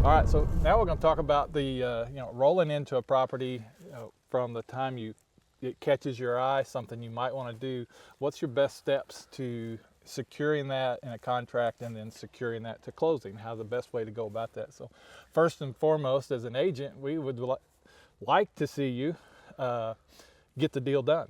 All right, so now we're going to talk about the rolling into a property from the time it catches your eye, something you might want to do. What's your best steps to securing that in a contract and then securing that to closing? How's the best way to go about that? So first and foremost, as an agent, we would like to see you get the deal done.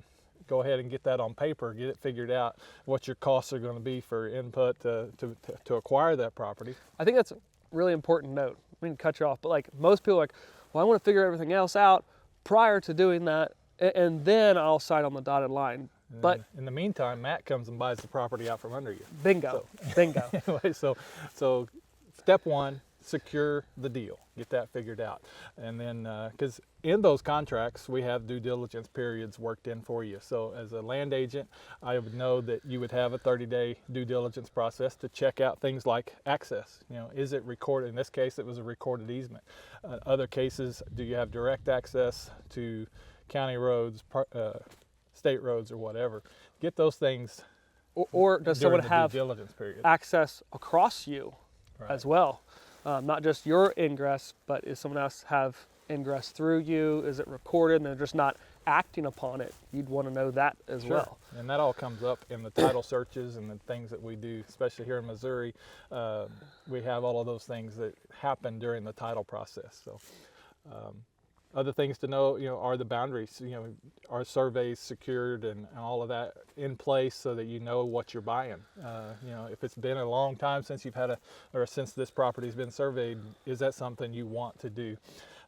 Go ahead and get that on paper, get it figured out, what your costs are going to be for input to acquire that property. I think that's a really important note. I mean, cut you off, but like most people are like, well, I want to figure everything else out prior to doing that, and then I'll sign on the dotted line. But in the meantime, Matt comes and buys the property out from under you. Bingo, So, bingo. anyway, so step one, secure the deal, get that figured out. And then, because in those contracts, we have due diligence periods worked in for you. So as a land agent, I would know that you would have a 30-day due diligence process to check out things like access. Is it recorded? In this case, it was a recorded easement. Other cases, do you have direct access to county roads, state roads, or whatever? Get those things. Or does someone have due diligence period access across you Right. as well? Not just your ingress, but is someone else have ingress through you? Is it recorded and they're just not acting upon it? You'd want to know that as Sure. well. And that all comes up in the title searches and the things that we do, especially here in Missouri. We have all of those things that happen during the title process. So other things to know, are the boundaries, are surveys secured and all of that in place so that you know what you're buying. If it's been a long time since you've had since this property's been surveyed, is that something you want to do?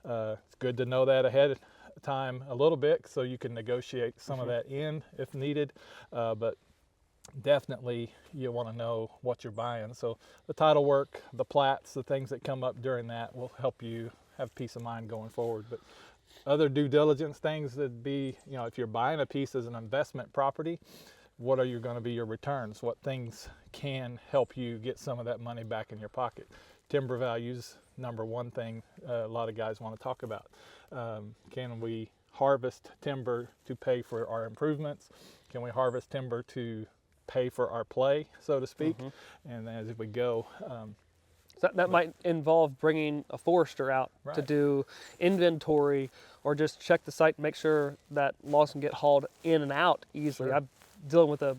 It's good to know that ahead of time a little bit so you can negotiate some of that in if needed, but definitely you want to know what you're buying. So the title work, the plats, the things that come up during that will help you have peace of mind going forward. But other due diligence things would be, if you're buying a piece as an investment property, what are going to be your returns? What things can help you get some of that money back in your pocket? Timber values, number one thing a lot of guys want to talk about. Can we harvest timber to pay for our improvements? Can we harvest timber to pay for our play, so to speak? And as we go, So that might involve bringing a forester out to do inventory or just check the site and make sure that logs can get hauled in and out easily. Sure. I'm dealing with a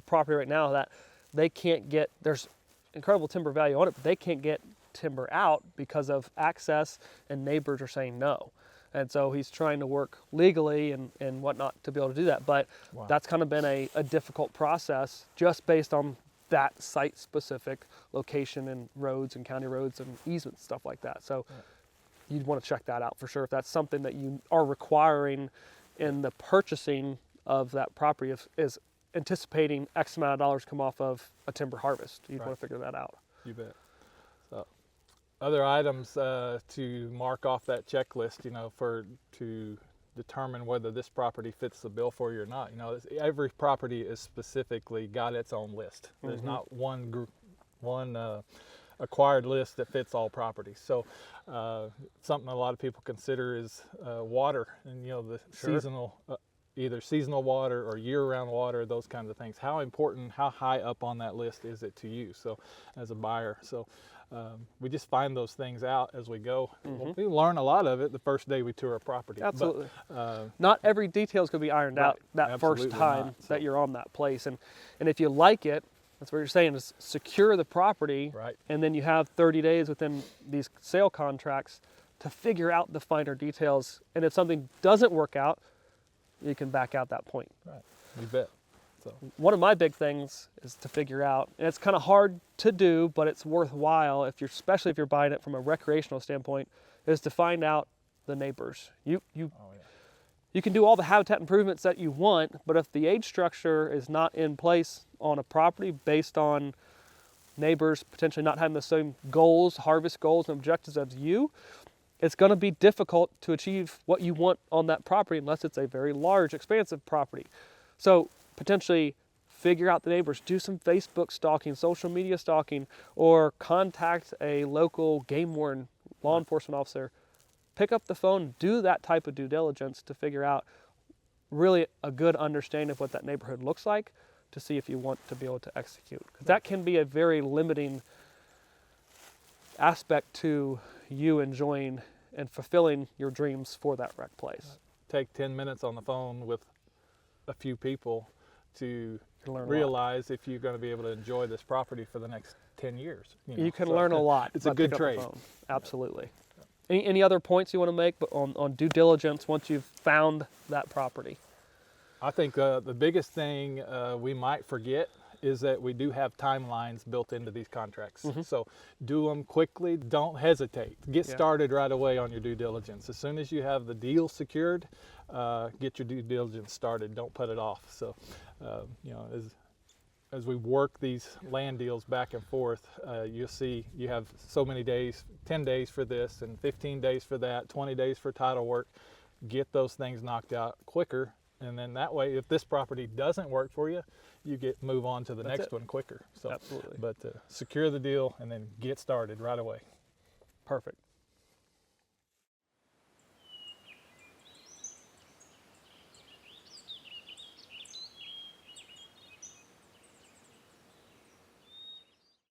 property right now that they can't get, there's incredible timber value on it, but they can't get timber out because of access and neighbors are saying no. And so he's trying to work legally and whatnot to be able to do that. But that's kind of been a difficult process just based on that site-specific location and roads and county roads and easements, stuff like that. So you'd want to check that out for sure if that's something that you are requiring in the purchasing of that property, is anticipating X amount of dollars come off of a timber harvest. You'd want to figure that out. You bet. So other items to mark off that checklist, to determine whether this property fits the bill for you or not. Every property is specifically got its own list. There's not one acquired list that fits all properties. So something a lot of people consider is water, and the seasonal, either seasonal water or year-round water, those kinds of things. How important, how high up on that list is it to you? So as a buyer, we just find those things out as we go. We learn a lot of it the first day we tour a property. Absolutely. But, not every detail is going to be ironed out that first time that you're on that place. And if you like it, that's what you're saying, is secure the property, and then you have 30 days within these sale contracts to figure out the finer details. And if something doesn't work out, you can back out that point. Right, you bet. So one of my big things is to figure out, and it's kind of hard to do, but it's worthwhile especially if you're buying it from a recreational standpoint, is to find out the neighbors. You can do all the habitat improvements that you want, but if the age structure is not in place on a property based on neighbors potentially not having the same goals, harvest goals and objectives as you, it's going to be difficult to achieve what you want on that property unless it's a very large, expansive property. So potentially figure out the neighbors, do some Facebook stalking, social media stalking, or contact a local game warden, law enforcement officer. Pick up the phone, do that type of due diligence to figure out really a good understanding of what that neighborhood looks like to see if you want to be able to execute. 'Cause that can be a very limiting aspect to you enjoying and fulfilling your dreams for that rec place. Take 10 minutes on the phone with a few people to You learn a lot. realize if you're going to be able to enjoy this property for the next 10 years. You can learn a lot. It's a by good picking up the trade. phone. Absolutely. Any other points you want to make on due diligence once you've found that property? I think the biggest thing we might forget is that we do have timelines built into these contracts. So do them quickly, don't hesitate. Get started right away on your due diligence. As soon as you have the deal secured, get your due diligence started, don't put it off. So, you know, as we work these land deals back and forth, you'll see you have so many days, 10 days for this and 15 days for that, 20 days for title work. Get those things knocked out quicker. And then that way, if this property doesn't work for you, you move on to the next one quicker. So, Absolutely. But secure the deal and then get started right away. Perfect.